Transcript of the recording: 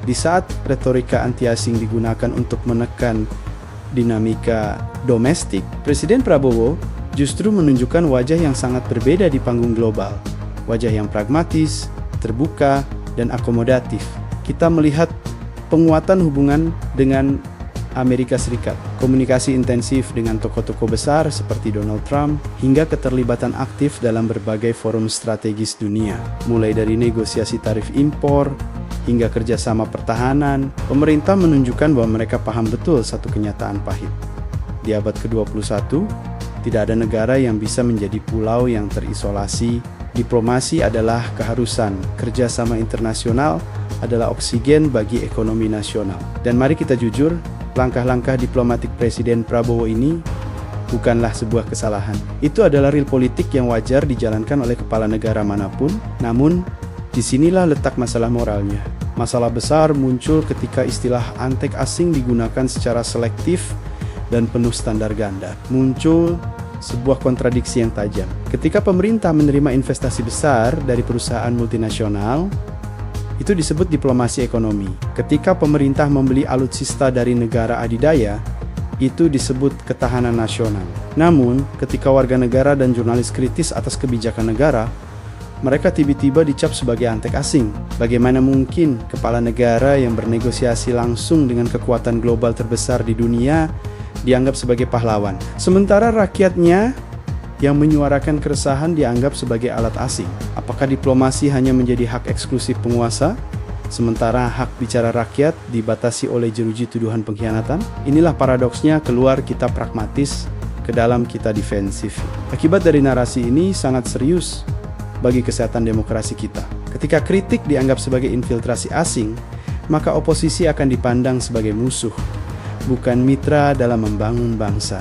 Di saat retorika anti-asing digunakan untuk menekan dinamika domestik, Presiden Prabowo justru menunjukkan wajah yang sangat berbeda di panggung global. Wajah yang pragmatis, terbuka, dan akomodatif. Kita melihat penguatan hubungan dengan Amerika Serikat, komunikasi intensif dengan tokoh-tokoh besar seperti Donald Trump, hingga keterlibatan aktif dalam berbagai forum strategis dunia. Mulai dari negosiasi tarif impor, hingga kerjasama pertahanan, pemerintah menunjukkan bahwa mereka paham betul satu kenyataan pahit. Di abad ke-21, tidak ada negara yang bisa menjadi pulau yang terisolasi. Diplomasi adalah keharusan, kerjasama internasional adalah oksigen bagi ekonomi nasional. Dan mari kita jujur, langkah-langkah diplomatik Presiden Prabowo ini bukanlah sebuah kesalahan. Itu adalah real politik yang wajar dijalankan oleh kepala negara manapun, namun disinilah letak masalah moralnya. Masalah besar muncul ketika istilah antek asing digunakan secara selektif dan penuh standar ganda. Muncul sebuah kontradiksi yang tajam. Ketika pemerintah menerima investasi besar dari perusahaan multinasional, itu disebut diplomasi ekonomi. Ketika pemerintah membeli alutsista dari negara adidaya, itu disebut ketahanan nasional. Namun, ketika warga negara dan jurnalis kritis atas kebijakan negara, mereka tiba-tiba dicap sebagai antek asing. Bagaimana mungkin kepala negara yang bernegosiasi langsung dengan kekuatan global terbesar di dunia dianggap sebagai pahlawan, sementara rakyatnya yang menyuarakan keresahan dianggap sebagai alat asing? Apakah diplomasi hanya menjadi hak eksklusif penguasa, sementara hak bicara rakyat dibatasi oleh jeruji tuduhan pengkhianatan? Inilah paradoksnya keluar kita pragmatis ke dalam kita defensif. Akibat dari narasi ini sangat serius bagi kesehatan demokrasi kita. Ketika kritik dianggap sebagai infiltrasi asing, maka oposisi akan dipandang sebagai musuh, bukan mitra dalam membangun bangsa.